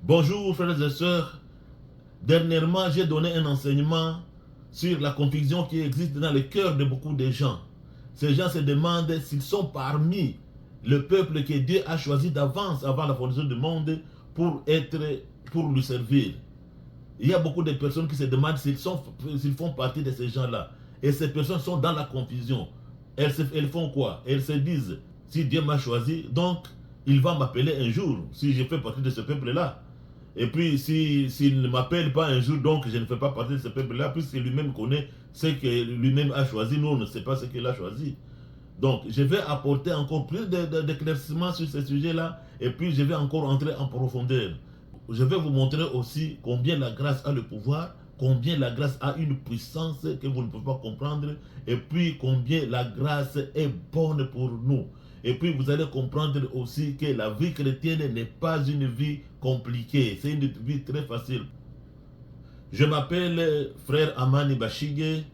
Bonjour frères et sœurs. Dernièrement, j'ai donné un enseignement sur la confusion qui existe dans le cœur de beaucoup de gens. Ces gens se demandent s'ils sont parmi le peuple que Dieu a choisi d'avance avant la fondation du monde pour lui servir. Il y a beaucoup de personnes qui se demandent s'ils font partie de ces gens-là. Et ces personnes sont dans la confusion. Elles font quoi? Elles se disent, si Dieu m'a choisi, donc il va m'appeler un jour, si je fais partie de ce peuple-là. Et puis, s'il ne m'appelle pas un jour, donc je ne fais pas partie de ce peuple-là, puisque lui-même connaît ce que lui-même a choisi. Nous, on ne sait pas ce qu'il a choisi. Donc, je vais apporter encore plus d'éclaircissements sur ce sujet-là, et puis je vais encore entrer en profondeur. Je vais vous montrer aussi combien la grâce a le pouvoir, combien la grâce a une puissance que vous ne pouvez pas comprendre, et puis combien la grâce est bonne pour nous. Et puis vous allez comprendre aussi que la vie chrétienne n'est pas une vie compliquée, c'est une vie très facile. Je m'appelle frère Amani Bashige,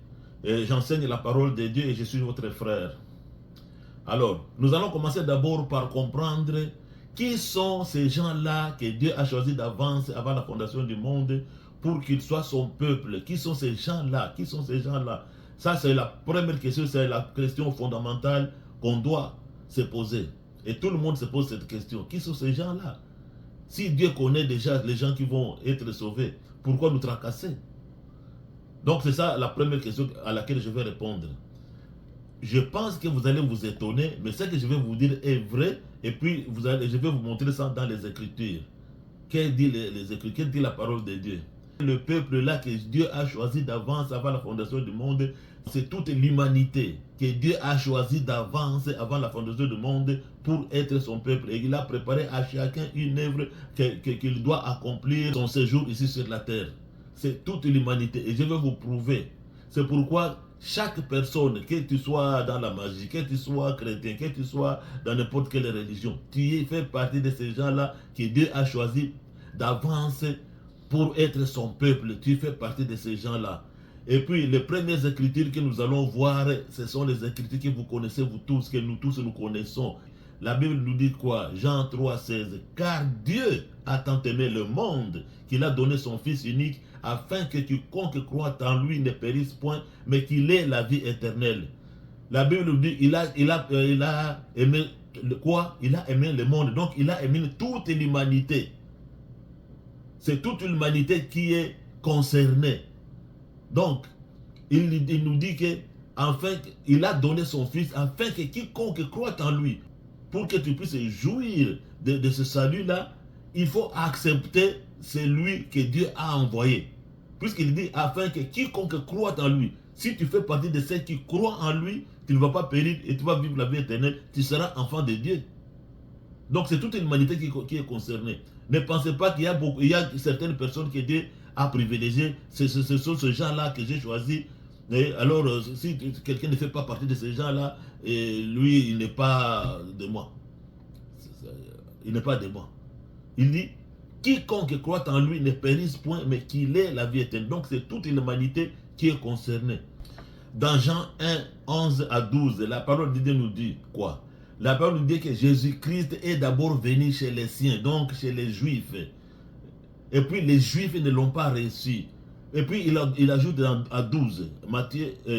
j'enseigne la parole de Dieu et je suis votre frère. Alors, nous allons commencer d'abord par comprendre qui sont ces gens-là que Dieu a choisi d'avance avant la fondation du monde pour qu'ils soient son peuple. Qui sont ces gens-là? Qui sont ces gens-là? Ça, c'est la première question, c'est la question fondamentale qu'on doit se poser. Et tout le monde se pose cette question. Qui sont ces gens-là? Si Dieu connaît déjà les gens qui vont être sauvés, pourquoi nous tracasser? Donc c'est ça la première question à laquelle je vais répondre. Je pense que vous allez vous étonner, mais ce que je vais vous dire est vrai, et puis je vais vous montrer ça dans les Écritures. Qu'est-ce dit les Écritures? Qu'est-ce dit la parole de Dieu? Le peuple là que Dieu a choisi d'avance avant la fondation du monde, c'est toute l'humanité que Dieu a choisi d'avance avant la fondation du monde pour être son peuple. Et il a préparé à chacun une œuvre qu'il doit accomplir son séjour ici sur la terre. C'est toute l'humanité. Et je vais vous prouver. C'est pourquoi chaque personne, que tu sois dans la magie, que tu sois chrétien, que tu sois dans n'importe quelle religion, tu fais partie de ces gens-là que Dieu a choisi d'avance pour être son peuple. Tu fais partie de ces gens-là. Et puis, les premières écritures que nous allons voir, ce sont les écritures que vous connaissez, vous tous, que nous tous nous connaissons. La Bible nous dit quoi? Jean 3, 16. Car Dieu a tant aimé le monde qu'il a donné son Fils unique afin que quiconque croit en lui ne périsse point, mais qu'il ait la vie éternelle. La Bible nous dit il a aimé quoi? Il a aimé le monde. Donc, il a aimé toute l'humanité. C'est toute l'humanité qui est concernée. Donc, il nous dit que enfin, il a donné son Fils afin que quiconque croit en lui, pour que tu puisses jouir de ce salut-là, il faut accepter celui que Dieu a envoyé. Puisqu'il dit afin que quiconque croit en lui, si tu fais partie de ceux qui croient en lui, tu ne vas pas périr et tu vas vivre la vie éternelle, tu seras enfant de Dieu. Donc c'est toute l'humanité qui est concernée. Ne pensez pas qu'il y a certaines personnes que Dieu a privilégiées. Ce sont ces gens-là que j'ai choisis. Et alors, si quelqu'un ne fait pas partie de ces gens-là, lui, il n'est pas de moi. Il n'est pas de moi. Il dit, quiconque croit en lui ne périsse point, mais qu'il ait la vie éternelle. Donc, c'est toute l'humanité qui est concernée. Dans Jean 1, 11 à 12, la parole de Dieu nous dit quoi? La parole nous dit que Jésus-Christ est d'abord venu chez les siens, donc chez les Juifs. Et puis les Juifs ne l'ont pas reçu. Et puis il ajoute à 12,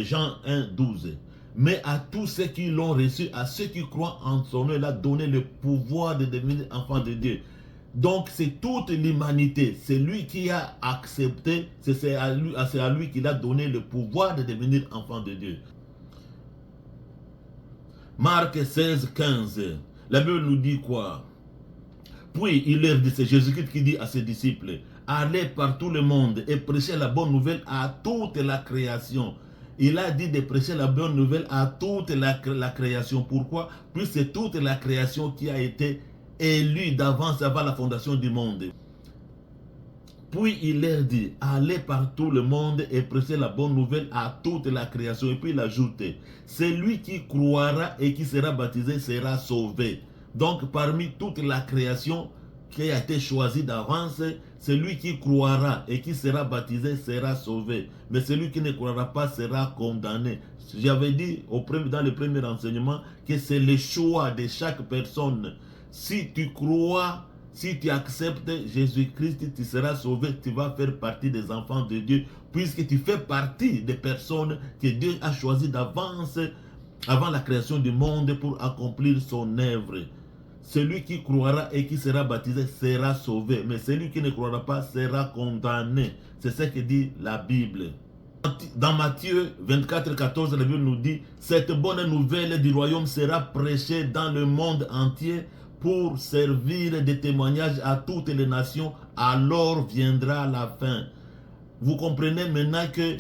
Jean 1, 12. Mais à tous ceux qui l'ont reçu, à ceux qui croient en son nom, il a donné le pouvoir de devenir enfants de Dieu. Donc c'est toute l'humanité, c'est lui qui a accepté, c'est à lui qu'il a donné le pouvoir de devenir enfant de Dieu. Marc 16, 15, la Bible nous dit quoi? Puis il leur dit, c'est Jésus-Christ qui dit à ses disciples, allez par tout le monde et prêchez la bonne nouvelle à toute la création. Il a dit de prêcher la bonne nouvelle à toute la création. Pourquoi? Puis c'est toute la création qui a été élue d'avance avant la fondation du monde. Puis il leur dit, allez par tout le monde et prêchez la bonne nouvelle à toute la création. Et puis il ajoute, celui qui croira et qui sera baptisé sera sauvé. Donc parmi toute la création qui a été choisie d'avance, celui qui croira et qui sera baptisé sera sauvé. Mais celui qui ne croira pas sera condamné. J'avais dit dans le premier enseignement que c'est le choix de chaque personne. Si tu crois Si tu acceptes Jésus-Christ, tu seras sauvé, tu vas faire partie des enfants de Dieu, puisque tu fais partie des personnes que Dieu a choisies d'avance, avant la création du monde, pour accomplir son œuvre. Celui qui croira et qui sera baptisé sera sauvé, mais celui qui ne croira pas sera condamné. C'est ce que dit la Bible. Dans Matthieu 24, 14, la Bible nous dit: cette bonne nouvelle du royaume sera prêchée dans le monde entier pour servir de témoignage à toutes les nations, alors viendra la fin. Vous comprenez maintenant que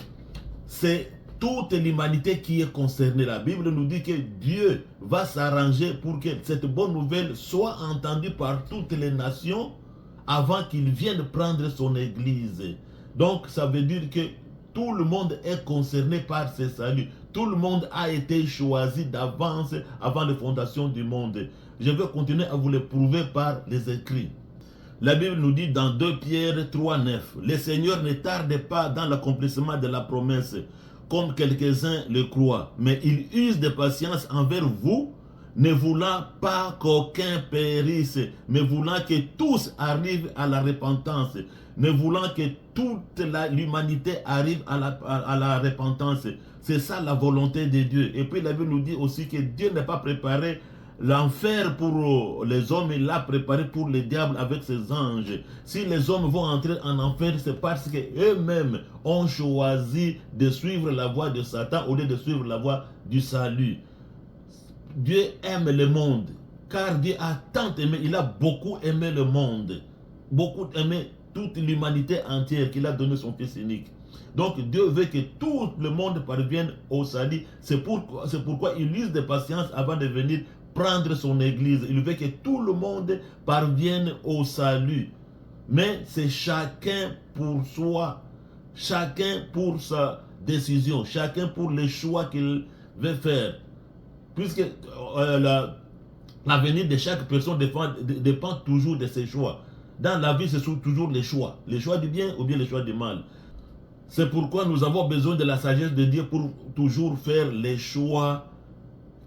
c'est toute l'humanité qui est concernée. La Bible nous dit que Dieu va s'arranger pour que cette bonne nouvelle soit entendue par toutes les nations avant qu'il vienne prendre son église. Donc ça veut dire que tout le monde est concerné par ce salut. Tout le monde a été choisi d'avance avant la fondation du monde. Je vais continuer à vous le prouver par les écrits. La Bible nous dit dans 2 Pierre 3, 9, le Seigneur ne tarde pas dans l'accomplissement de la promesse, comme quelques-uns le croient, mais il use de patience envers vous, ne voulant pas qu'aucun périsse, mais voulant que tous arrivent à la repentance, ne voulant que toute l'humanité arrive à la repentance. C'est ça la volonté de Dieu. Et puis la Bible nous dit aussi que Dieu n'a pas préparé l'enfer pour les hommes, il l'a préparé pour le diable avec ses anges. Si les hommes vont entrer en enfer, c'est parce qu'eux-mêmes ont choisi de suivre la voie de Satan au lieu de suivre la voie du salut. Dieu aime le monde, car Dieu a tant aimé, il a beaucoup aimé le monde, beaucoup aimé toute l'humanité entière, qu'il a donné son Fils unique. Donc Dieu veut que tout le monde parvienne au salut. C'est pourquoi il use de patience avant de venir prendre son église. Il veut que tout le monde parvienne au salut. Mais c'est chacun pour soi, chacun pour sa décision, chacun pour les choix qu'il veut faire. Puisque l'avenir de chaque personne dépend toujours de ses choix. Dans la vie, ce sont toujours les choix du bien ou bien les choix du mal. C'est pourquoi nous avons besoin de la sagesse de Dieu pour toujours faire les choix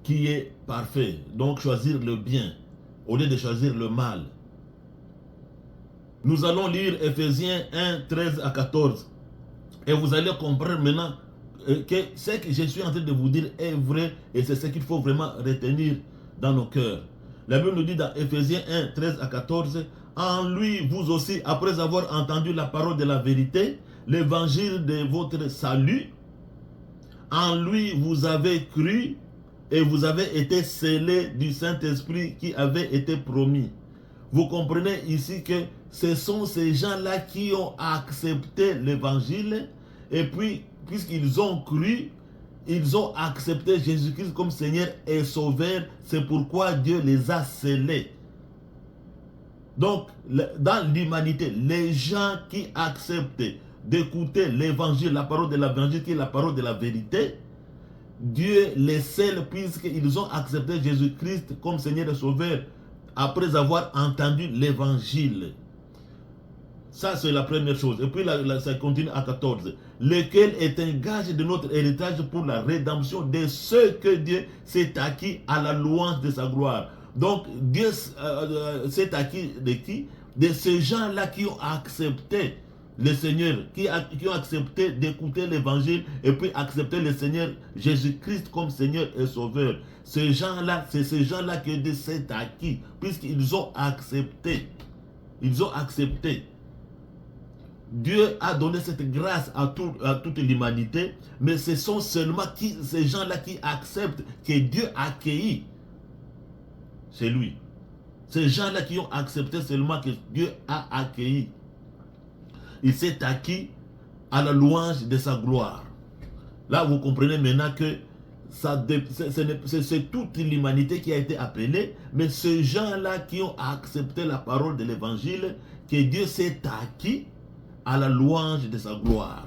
qui est parfait. Donc choisir le bien au lieu de choisir le mal. Nous allons lire Ephésiens 1, 13 à 14. Et vous allez comprendre maintenant que ce que je suis en train de vous dire est vrai et c'est ce qu'il faut vraiment retenir dans nos cœurs. La Bible nous dit dans Ephésiens 1, 13 à 14, en lui, vous aussi, après avoir entendu la parole de la vérité, l'évangile de votre salut, en lui vous avez cru et vous avez été scellés du Saint-Esprit qui avait été promis. Vous comprenez ici que ce sont ces gens-là qui ont accepté l'évangile et puis, puisqu'ils ont cru, ils ont accepté Jésus-Christ comme Seigneur et Sauveur. C'est pourquoi Dieu les a scellés. Donc, dans l'humanité, les gens qui acceptent d'écouter l'évangile, la parole de l'évangile qui est la parole de la vérité, Dieu les scelle puisqu'ils ont accepté Jésus-Christ comme Seigneur et Sauveur après avoir entendu l'évangile. Ça, c'est la première chose. Et puis, ça continue à 14. Lequel est un gage de notre héritage pour la rédemption de ceux que Dieu s'est acquis à la louange de sa gloire. Donc, Dieu s'est acquis de qui? De ces gens-là qui ont accepté le Seigneur, qui ont accepté d'écouter l'évangile et puis accepter le Seigneur Jésus-Christ comme Seigneur et Sauveur. Ces gens-là, c'est ces gens-là que Dieu s'est acquis, puisqu'ils ont accepté. Ils ont accepté. Dieu a donné cette grâce à toute l'humanité, mais ce sont seulement ces gens-là qui acceptent que Dieu a accueilli. C'est lui. Ces gens-là qui ont accepté seulement que Dieu a accueilli. Il s'est acquis à la louange de sa gloire. Là, vous comprenez maintenant que c'est toute l'humanité qui a été appelée, mais ces gens-là qui ont accepté la parole de l'évangile, que Dieu s'est acquis à la louange de sa gloire.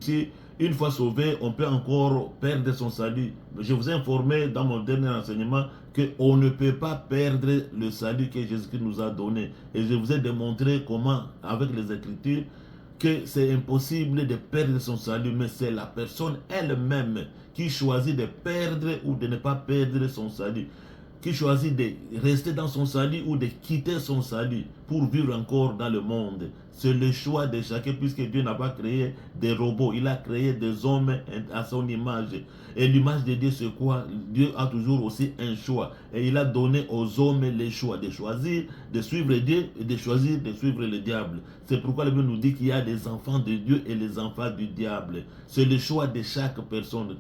Si une fois sauvé, on peut encore perdre son salut. Je vous ai informé dans mon dernier enseignement qu'on ne peut pas perdre le salut que Jésus-Christ nous a donné. Et je vous ai démontré comment, avec les Écritures, que c'est impossible de perdre son salut, mais c'est la personne elle-même qui choisit de perdre ou de ne pas perdre son salut. qui choisit de rester dans son salut ou de quitter son salut pour vivre encore dans le monde. C'est le choix de chacun, puisque Dieu n'a pas créé des robots, il a créé des hommes à son image. Et l'image de Dieu, c'est quoi? Dieu a toujours aussi un choix. Et il a donné aux hommes les choix de choisir de suivre Dieu et de choisir de suivre le diable. C'est pourquoi la Bible nous dit qu'il y a des enfants de Dieu et les enfants du diable. C'est le choix de chaque personne.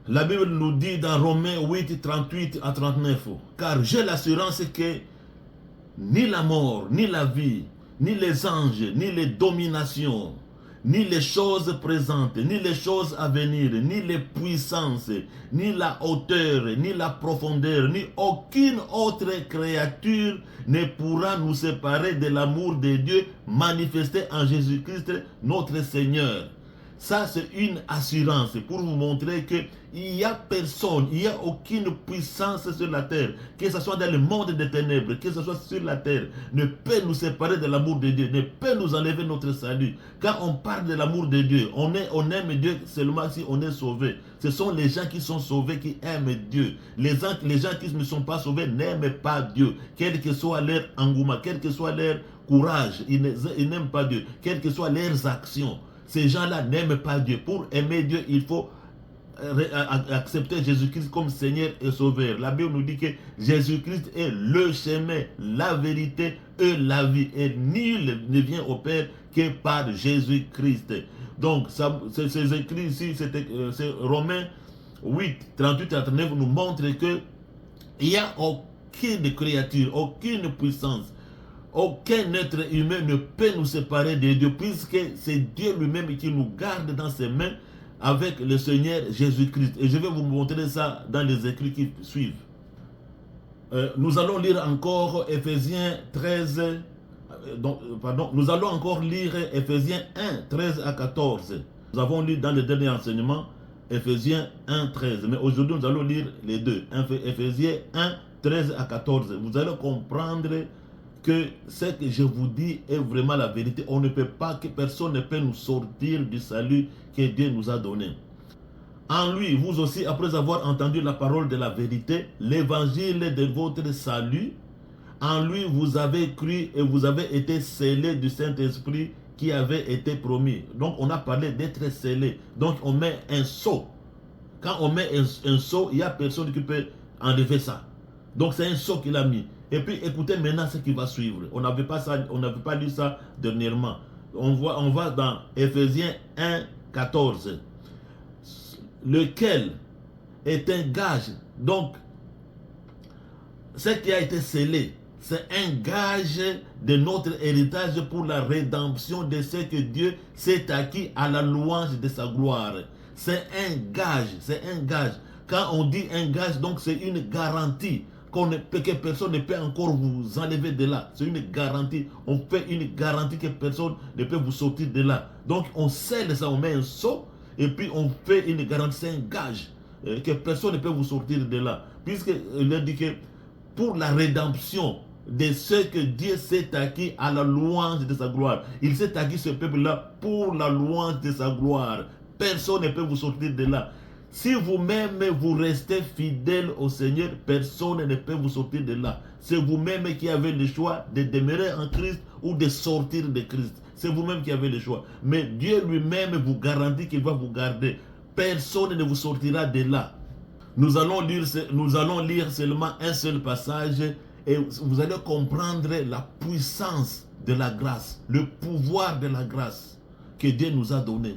La Bible nous dit dans Romains 8, 38 à 39, car j'ai l'assurance que ni la mort, ni la vie, ni les anges, ni les dominations, ni les choses présentes, ni les choses à venir, ni les puissances, ni la hauteur, ni la profondeur, ni aucune autre créature ne pourra nous séparer de l'amour de Dieu manifesté en Jésus-Christ, notre Seigneur. Ça, c'est une assurance pour vous montrer qu'il n'y a personne, il n'y a aucune puissance sur la terre, que ce soit dans le monde des ténèbres, que ce soit sur la terre, ne peut nous séparer de l'amour de Dieu, ne peut nous enlever notre salut. Quand on parle de l'amour de Dieu, on aime Dieu seulement si on est sauvé. Ce sont les gens qui sont sauvés qui aiment Dieu. Les gens qui ne sont pas sauvés n'aiment pas Dieu, quel que soit leur engouement, quel que soit leur courage, ils n'aiment pas Dieu, quelles que soient leurs actions. Ces gens-là n'aiment pas Dieu. Pour aimer Dieu, il faut accepter Jésus-Christ comme Seigneur et Sauveur. La Bible nous dit que Jésus-Christ est le chemin, la vérité et la vie. Et nul ne vient au Père que par Jésus-Christ. Donc, c'est écrit ici, c'est Romains 8, 38 à 39 nous montre que il n'y a aucune créature, aucune puissance, aucun être humain ne peut nous séparer de Dieu, puisque c'est Dieu lui-même qui nous garde dans ses mains avec le Seigneur Jésus-Christ. Et je vais vous montrer ça dans les écrits qui suivent. Nous allons lire encore Éphésiens 13, nous allons encore lire Éphésiens 1, 13 à 14. Nous avons lu dans le dernier enseignement Éphésiens 1, 13. Mais aujourd'hui, nous allons lire les deux. Éphésiens 1, 13 à 14. Vous allez comprendre que ce que je vous dis est vraiment la vérité. On ne peut pas, que personne ne peut nous sortir du salut que Dieu nous a donné. En lui, vous aussi, après avoir entendu la parole de la vérité, l'évangile de votre salut, en lui vous avez cru et vous avez été scellés du Saint-Esprit qui avait été promis. Donc on a parlé d'être scellé. Donc on met un sceau. Quand on met un sceau, il n'y a personne qui peut enlever ça. Donc c'est un sceau qu'il a mis. Et puis écoutez maintenant ce qui va suivre. On n'avait pas lu ça dernièrement. On va dans Éphésiens 1, 14. Lequel est un gage. Donc, ce qui a été scellé, c'est un gage de notre héritage pour la rédemption de ce que Dieu s'est acquis à la louange de sa gloire. C'est un gage, c'est un gage. Quand on dit un gage, donc c'est une garantie que personne ne peut encore vous enlever de là. C'est une garantie. On fait une garantie que personne ne peut vous sortir de là. Donc on scelle ça, on met un sceau et puis on fait une garantie, c'est un gage que personne ne peut vous sortir de là. Puisqu'il a dit que pour la rédemption de ce que Dieu s'est acquis à la louange de sa gloire. Il s'est acquis ce peuple-là pour la louange de sa gloire. Personne ne peut vous sortir de là. Si vous-même vous restez fidèle au Seigneur, personne ne peut vous sortir de là. C'est vous-même qui avez le choix de demeurer en Christ ou de sortir de Christ. C'est vous-même qui avez le choix. Mais Dieu lui-même vous garantit qu'il va vous garder. Personne ne vous sortira de là. Nous allons lire seulement un seul passage et vous allez comprendre la puissance de la grâce, le pouvoir de la grâce que Dieu nous a donné.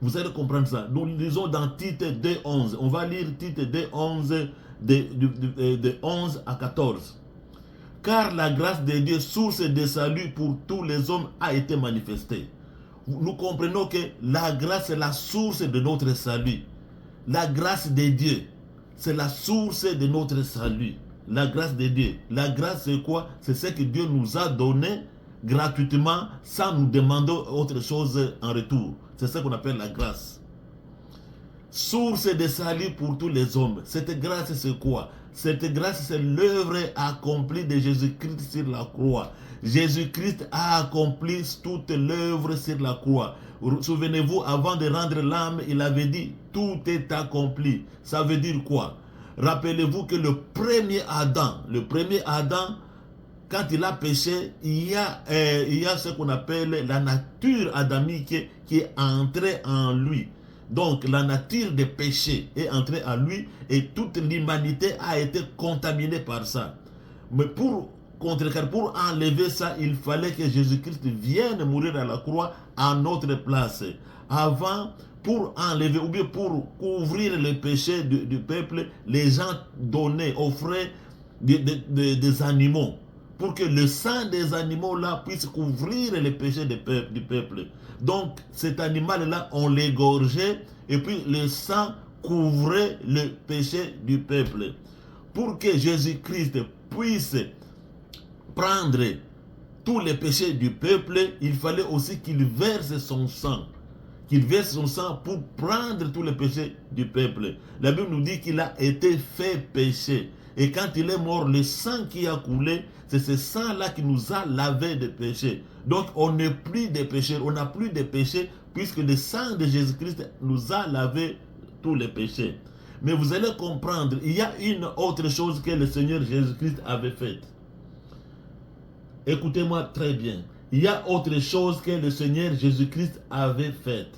Vous allez comprendre ça. Nous lisons dans Tite 2.11. On va lire Tite 2.11 de 11 à 14. Car la grâce de Dieu, source de salut pour tous les hommes, a été manifestée. Nous comprenons que la grâce est la source de notre salut. La grâce de Dieu, c'est la source de notre salut. La grâce de Dieu. La grâce, c'est quoi? C'est ce que Dieu nous a donné gratuitement sans nous demander autre chose en retour. C'est ça qu'on appelle la grâce. Source de salut pour tous les hommes. Cette grâce, c'est quoi? Cette grâce, c'est l'œuvre accomplie de Jésus-Christ sur la croix. Jésus-Christ a accompli toute l'œuvre sur la croix. Souvenez-vous, avant de rendre l'âme, il avait dit, tout est accompli. Ça veut dire quoi? rappelez-vous que le premier Adam, quand il a péché, il y a ce qu'on appelle la nature adamique qui est entrée en lui. Donc la nature des péchés est entrée en lui et toute l'humanité a été contaminée par ça. Mais pour enlever ça, il fallait que Jésus-Christ vienne mourir à la croix à notre place. Avant, pour enlever ou bien pour couvrir les péchés du peuple, les gens offraient des animaux, pour que le sang des animaux là puisse couvrir les péchés du peuple. Donc cet animal là, on l'égorgeait et puis le sang couvrait le péché du peuple. Pour que Jésus-Christ puisse prendre tous les péchés du peuple, il fallait aussi qu'il verse son sang. Qu'il verse son sang pour prendre tous les péchés du peuple. La Bible nous dit qu'il a été fait péché. Et quand il est mort, le sang qui a coulé, c'est ce sang-là qui nous a lavé de péchés. Donc on n'est plus des pécheurs, on n'a plus de péchés, puisque le sang de Jésus-Christ nous a lavé tous les péchés. Mais vous allez comprendre, il y a une autre chose que le Seigneur Jésus-Christ avait faite. Écoutez-moi très bien. Il y a autre chose que le Seigneur Jésus-Christ avait faite.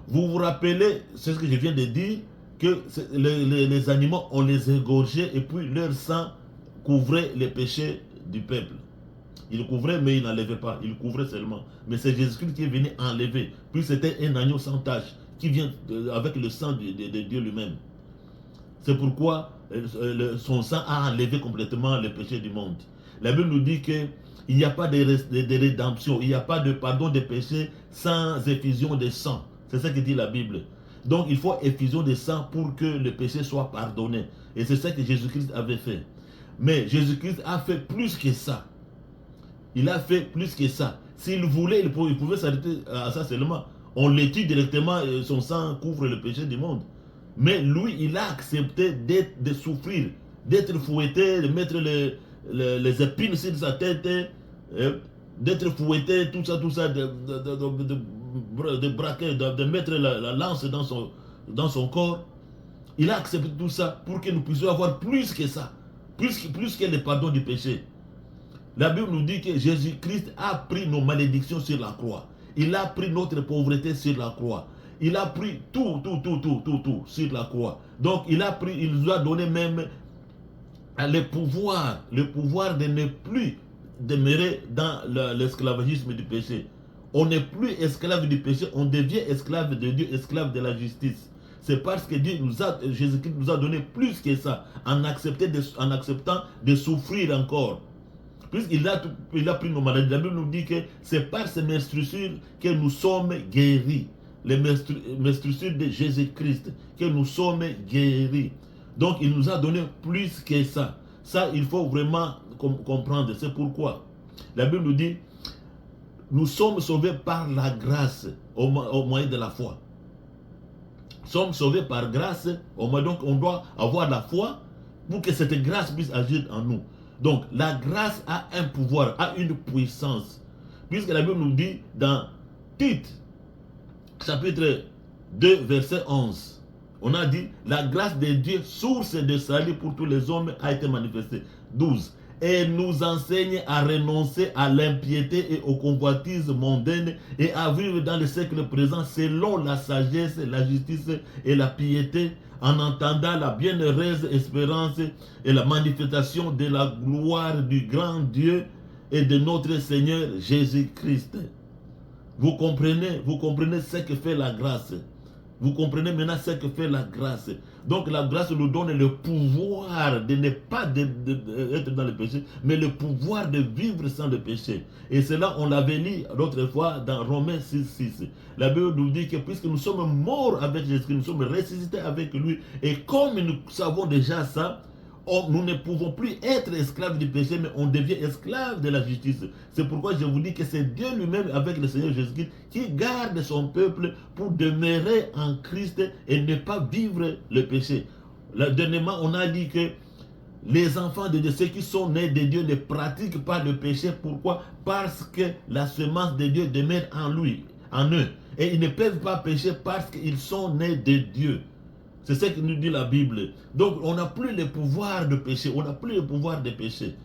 Vous vous rappelez, c'est ce que je viens de dire, que les animaux, on les égorgeait et puis leur sang couvrait les péchés du peuple. Il couvrait, mais il n'enlevait pas. Il couvrait seulement. Mais c'est Jésus-Christ qui est venu enlever. Puis c'était un agneau sans tache qui vient avec le sang de Dieu lui-même. C'est pourquoi son sang a enlevé complètement les péchés du monde. La Bible nous dit qu'il n'y a pas de rédemption, il n'y a pas de pardon des péchés sans effusion de sang. C'est ça que dit la Bible. Donc il faut effusion de sang pour que le péché soit pardonné. Et c'est ça que Jésus-Christ avait fait. Mais Jésus-Christ a fait plus que ça. Il a fait plus que ça. S'il voulait, il pouvait s'arrêter à ça seulement. On le tue directement, son sang couvre le péché du monde. Mais lui, il a accepté de souffrir, d'être fouetté, de mettre les épines sur sa tête, d'être fouetté, tout ça, de braquer, de mettre la lance dans son corps. Il a accepté tout ça pour que nous puissions avoir plus que ça, plus que le pardon du péché. La Bible nous dit que Jésus-Christ a pris nos malédictions sur la croix. Il a pris notre pauvreté sur la croix. Il a pris tout sur la croix. Donc il nous a donné même le pouvoir de ne plus demeurer dans l'esclavagisme du péché. On n'est plus esclave du péché, on devient esclave de Dieu, esclave de la justice. C'est parce que Jésus-Christ nous a donné plus que ça, en acceptant de souffrir encore. Puisqu'il a pris nos maladies. La Bible nous dit que c'est par ces meurtrissures que nous sommes guéris. Les meurtrissures de Jésus-Christ, que nous sommes guéris. Donc il nous a donné plus que ça. Ça, il faut vraiment comprendre. C'est pourquoi la Bible nous dit, nous sommes sauvés par la grâce au moyen de la foi. Nous sommes sauvés par grâce, donc on doit avoir la foi pour que cette grâce puisse agir en nous. Donc la grâce a un pouvoir, a une puissance. Puisque la Bible nous dit dans Tite, chapitre 2, verset 11, on a dit, la grâce de Dieu, source de salut pour tous les hommes, a été manifestée. 12. Et nous enseigne à renoncer à l'impiété et aux convoitises mondaines et à vivre dans le siècle présent selon la sagesse, la justice et la piété, en entendant la bienheureuse espérance et la manifestation de la gloire du grand Dieu et de notre Seigneur Jésus-Christ. Vous comprenez ce que fait la grâce. Vous comprenez maintenant ce que fait la grâce. Donc la grâce nous donne le pouvoir de ne pas être dans le péché, mais le pouvoir de vivre sans le péché. Et cela, on l'avait lu l'autre fois dans Romains 6. La Bible nous dit que puisque nous sommes morts avec Jésus, nous sommes ressuscités avec lui. Et comme nous savons déjà ça, nous ne pouvons plus être esclaves du péché, mais on devient esclaves de la justice. C'est pourquoi je vous dis que c'est Dieu lui-même, avec le Seigneur Jésus-Christ, qui garde son peuple pour demeurer en Christ et ne pas vivre le péché. Dernièrement, on a dit que les enfants de Dieu, ceux qui sont nés de Dieu, ne pratiquent pas le péché. Pourquoi? Parce que la semence de Dieu demeure en eux. Et ils ne peuvent pas pécher parce qu'ils sont nés de Dieu. C'est ce que nous dit la Bible. Donc on n'a plus le pouvoir de pécher, on n'a plus le pouvoir de pécher.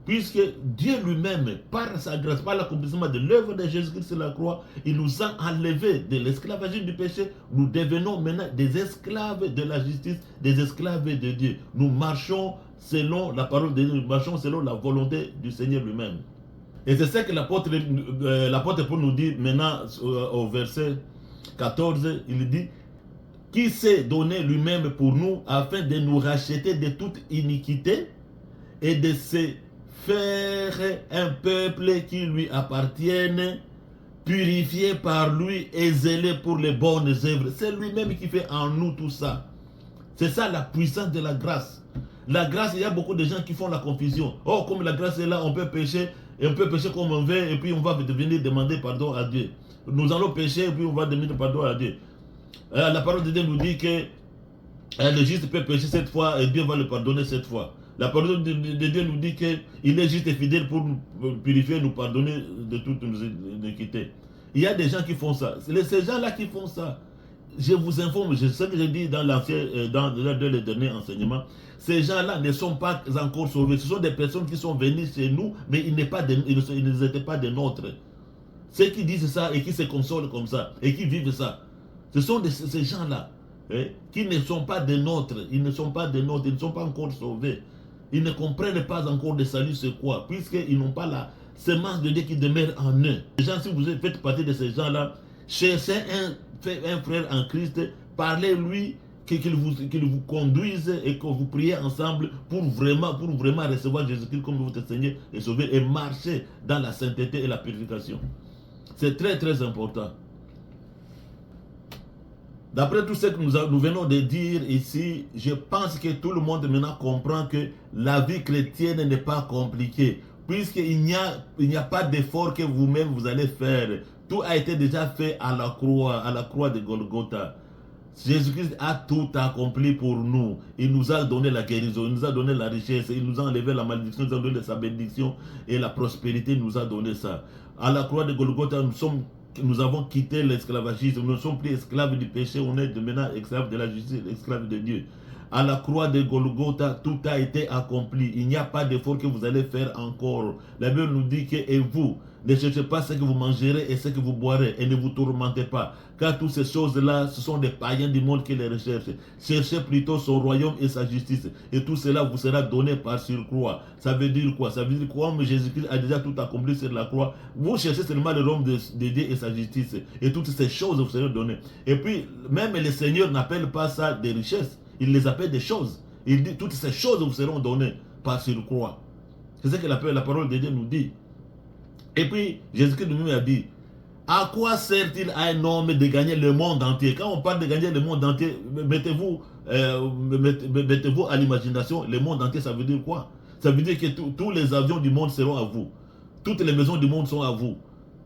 Puisque Dieu lui-même, par sa grâce, par l'accomplissement de l'œuvre de Jésus-Christ sur la croix, il nous a enlevés de l'esclavagisme du péché. Nous devenons maintenant des esclaves de la justice, des esclaves de Dieu. Nous marchons selon la parole de Dieu, nous marchons selon la volonté du Seigneur lui-même. Et c'est ce que l'apôtre Paul nous dit maintenant au verset 14, il dit « Qui s'est donné lui-même pour nous afin de nous racheter de toute iniquité et de se faire un peuple qui lui appartienne, purifié par lui et zélé pour les bonnes œuvres. » C'est lui-même qui fait en nous tout ça. C'est ça la puissance de la grâce. La grâce, il y a beaucoup de gens qui font la confusion. Oh, comme la grâce est là, on peut pécher, et on peut pécher comme on veut, et puis on va venir demander pardon à Dieu. Nous allons pécher, et puis on va demander pardon à Dieu. La parole de Dieu nous dit que le juste peut pécher cette fois, et Dieu va le pardonner cette fois. La parole de Dieu nous dit qu'il est juste et fidèle pour nous purifier, nous pardonner de toutes nos iniquités. Il y a des gens qui font ça. C'est ces gens-là qui font ça. Je vous informe, ce que j'ai dit dans les derniers enseignements, ces gens-là ne sont pas encore sauvés. Ce sont des personnes qui sont venues chez nous, mais ils n'étaient pas des nôtres. Ceux qui disent ça et qui se consolent comme ça, et qui vivent ça, ce sont ces gens-là qui ne sont pas des nôtres. Ils ne sont pas des nôtres, ils ne sont pas encore sauvés. Ils ne comprennent pas encore le salut c'est quoi, puisqu'ils n'ont pas la semence de Dieu qui demeure en eux. Les gens, si vous faites partie de ces gens-là, cherchez un frère en Christ, parlez-lui, qu'il vous conduise et que vous priez ensemble pour vraiment recevoir Jésus-Christ comme votre Seigneur et Sauveur et marcher dans la sainteté et la purification. C'est très très important. D'après tout ce que nous venons de dire ici, je pense que tout le monde maintenant comprend que la vie chrétienne n'est pas compliquée. Puisqu'il n'y a pas d'effort que vous-même vous allez faire. Tout a été déjà fait à la croix de Golgotha. Jésus-Christ a tout accompli pour nous. Il nous a donné la guérison, il nous a donné la richesse, il nous a enlevé la malédiction, il nous a donné sa bénédiction et la prospérité, il nous a donné ça. À la croix de Golgotha, nous avons quitté l'esclavagisme, nous ne sommes plus esclaves du péché, on est maintenant esclaves de la justice, esclaves de Dieu. À la croix de Golgotha, tout a été accompli. Il n'y a pas d'effort que vous allez faire encore. La Bible nous dit que, et vous, ne cherchez pas ce que vous mangerez et ce que vous boirez, et ne vous tourmentez pas. Car toutes ces choses-là, ce sont des païens du monde qui les recherchent. Cherchez plutôt son royaume et sa justice, et tout cela vous sera donné par surcroît. Ça veut dire quoi? Ça veut dire quoi? Comme Jésus-Christ a déjà tout accompli sur la croix, vous cherchez seulement le royaume de Dieu et sa justice, et toutes ces choses vous seront données. Et puis, même le Seigneur n'appelle pas ça des richesses. Il les appelle des choses. Il dit toutes ces choses vous seront données par surcroît. C'est ce que la parole de Dieu nous dit. Et puis, Jésus-Christ lui-même a dit, à quoi sert-il à un homme de gagner le monde entier? Quand on parle de gagner le monde entier, mettez-vous à l'imagination, le monde entier, ça veut dire quoi? Ça veut dire que tous les avions du monde seront à vous. Toutes les maisons du monde sont à vous.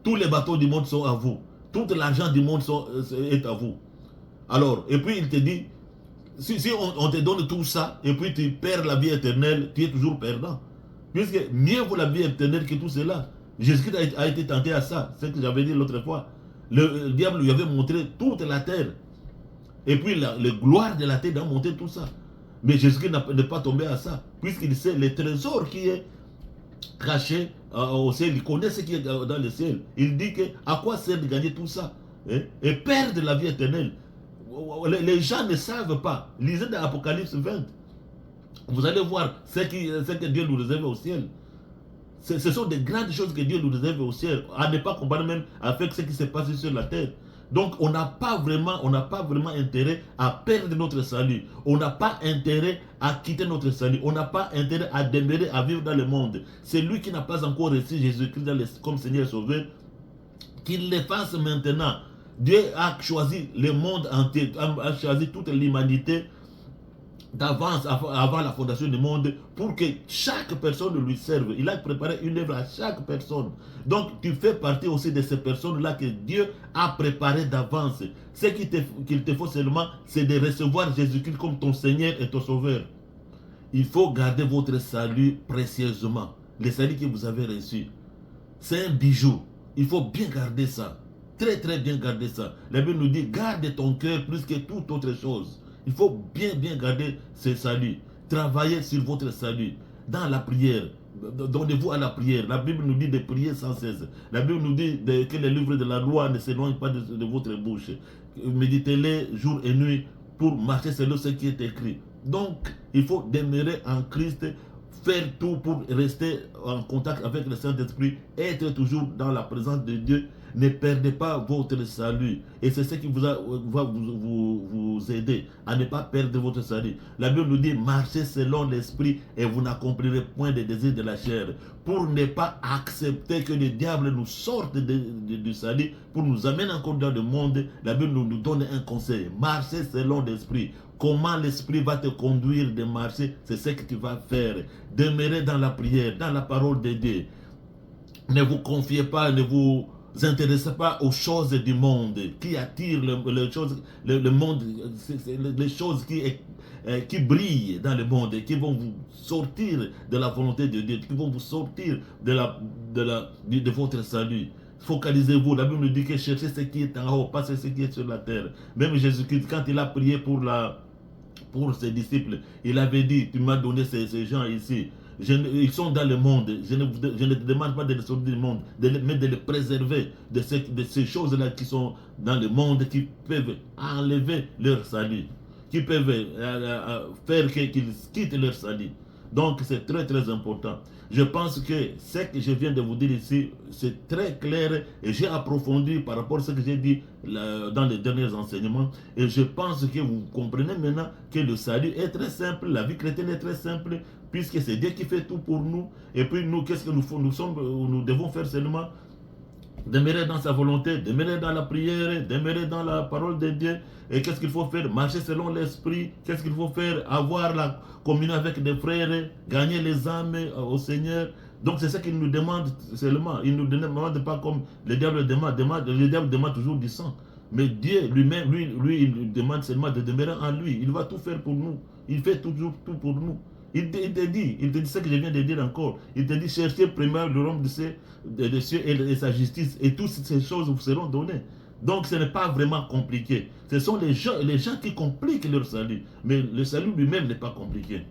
Tous les bateaux du monde sont à vous. Tout l'argent du monde est à vous. Alors, et puis il te dit, si on te donne tout ça, et puis tu perds la vie éternelle, tu es toujours perdant. Puisque mieux vaut la vie éternelle que tout cela. Jésus-Christ a été tenté à ça, c'est ce que j'avais dit l'autre fois. Le diable lui avait montré toute la terre. Et puis la gloire de la terre a montré tout ça. Mais Jésus-Christ n'est pas tombé à ça, puisqu'il sait le trésor qui est caché au ciel. Il connaît ce qui est dans le ciel. Il dit que à quoi sert de gagner tout ça et perdre la vie éternelle. Les gens ne savent pas. Lisez dans l'Apocalypse 20. Vous allez voir ce que Dieu nous réserve au ciel. Ce sont des grandes choses que Dieu nous réserve au ciel. À ne pas comparer même avec ce qui se passe sur la terre. Donc on n'a pas vraiment intérêt à perdre notre salut. On n'a pas intérêt à quitter notre salut. On n'a pas intérêt à demeurer, à vivre dans le monde. C'est lui qui n'a pas encore reçu Jésus-Christ comme Seigneur et Sauveur, qu'il le fasse maintenant. Dieu a choisi le monde entier, a choisi toute l'humanité d'avance, avant la fondation du monde, pour que chaque personne lui serve. Il a préparé une œuvre à chaque personne. Donc tu fais partie aussi de ces personnes-là que Dieu a préparées d'avance. Ce qu'il te faut seulement, c'est de recevoir Jésus-Christ comme ton Seigneur et ton Sauveur. Il faut garder votre salut précieusement. Le salut que vous avez reçu, c'est un bijou. Il faut bien garder ça. Très très bien garder ça. La Bible nous dit, garde ton cœur plus que toute autre chose. Il faut bien garder ce salut. Travaillez sur votre salut. Dans la prière. Donnez-vous à la prière. La Bible nous dit de prier sans cesse. La Bible nous dit que les livres de la loi ne s'éloignent pas de votre bouche. Méditez-les jour et nuit pour marcher selon ce qui est écrit. Donc, il faut demeurer en Christ, faire tout pour rester en contact avec le Saint-Esprit, être toujours dans la présence de Dieu. Ne perdez pas votre salut. Et c'est ce qui va vous aider à ne pas perdre votre salut. La Bible nous dit, marchez selon l'Esprit et vous n'accomplirez point des désirs de la chair. Pour ne pas accepter que le diable nous sorte du salut, pour nous amener encore dans le monde, la Bible nous donne un conseil. Marchez selon l'Esprit. Comment l'Esprit va te conduire de marcher, c'est ce que tu vas faire. Demeurez dans la prière, dans la parole de Dieu. Ne vous confiez pas, ne vous intéressez pas aux choses du monde qui attirent le monde, les choses qui brillent dans le monde et qui vont vous sortir de la volonté de Dieu, qui vont vous sortir de votre salut. Focalisez-vous. La Bible nous dit que cherchez ce qui est en haut, pas ce qui est sur la terre. Même Jésus-Christ, quand il a prié pour ses disciples, il avait dit, tu m'as donné ces gens ici. Ils sont dans le monde. Je ne te demande pas de les sortir du monde, mais de les préserver de ces choses-là qui sont dans le monde, qui peuvent enlever leur salut, qui peuvent faire qu'ils quittent leur salut. Donc c'est très important. Je pense que ce que je viens de vous dire ici, c'est très clair et j'ai approfondi par rapport à ce que j'ai dit dans les derniers enseignements. Et je pense que vous comprenez maintenant que le salut est très simple, la vie chrétienne est très simple, puisque c'est Dieu qui fait tout pour nous. Et puis nous, qu'est-ce que nous devons faire seulement? Demeurer dans sa volonté, demeurer dans la prière, demeurer dans la parole de Dieu. Et qu'est-ce qu'il faut faire? Marcher selon l'Esprit. Qu'est-ce qu'il faut faire? Avoir la communion avec des frères, gagner les âmes au Seigneur. Donc c'est ça qu'il nous demande seulement. Il ne nous demande pas comme le diable demande. Le diable demande toujours du sang. Mais Dieu lui-même, lui, il demande seulement de demeurer en lui. Il va tout faire pour nous. Il fait toujours tout pour nous. Il te dit ce que je viens de dire encore. Il te dit, cherchez premièrement le royaume des cieux et sa justice, et toutes ces choses vous seront données. Donc ce n'est pas vraiment compliqué. Ce sont les gens qui compliquent leur salut. Mais le salut lui-même n'est pas compliqué.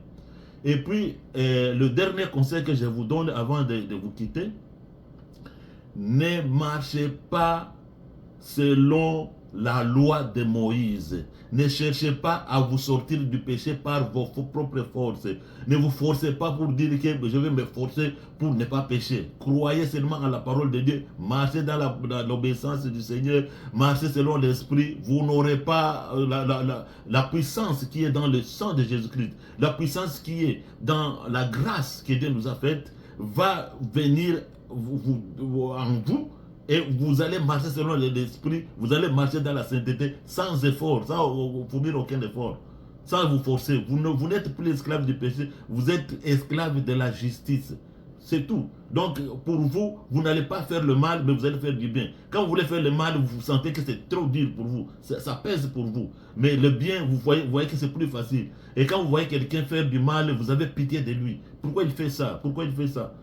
Et puis, le dernier conseil que je vous donne avant de vous quitter, ne marchez pas selon la loi de Moïse. Ne cherchez pas à vous sortir du péché par vos propres forces. Ne vous forcez pas pour dire que je vais me forcer pour ne pas pécher. Croyez seulement en la parole de Dieu. Marchez dans l'obéissance du Seigneur. Marchez selon l'Esprit. Vous n'aurez pas la puissance qui est dans le sang de Jésus-Christ. La puissance qui est dans la grâce que Dieu nous a faite va venir en vous. Et vous allez marcher selon l'Esprit, vous allez marcher dans la sainteté sans effort, sans fournir aucun effort, sans vous forcer. Vous n'êtes plus esclave du péché, vous êtes esclave de la justice. C'est tout. Donc pour vous, vous n'allez pas faire le mal, mais vous allez faire du bien. Quand vous voulez faire le mal, vous sentez que c'est trop dur pour vous, ça pèse pour vous. Mais le bien, vous voyez que c'est plus facile. Et quand vous voyez quelqu'un faire du mal, vous avez pitié de lui. Pourquoi il fait ça? Pourquoi il fait ça?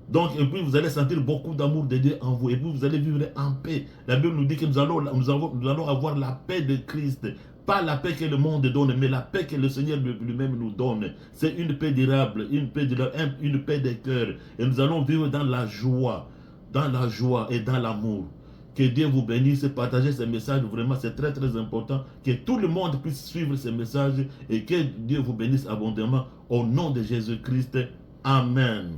Donc, et puis vous allez sentir beaucoup d'amour de Dieu en vous. Et puis vous allez vivre en paix. La Bible nous dit que nous allons avoir la paix de Christ. Pas la paix que le monde donne, mais la paix que le Seigneur lui-même nous donne. C'est une paix durable, une paix de cœur. Et nous allons vivre dans la joie et dans l'amour. Que Dieu vous bénisse, partagez ce message, vraiment c'est très important. Que tout le monde puisse suivre ce message et que Dieu vous bénisse abondamment au nom de Jésus-Christ. Amen.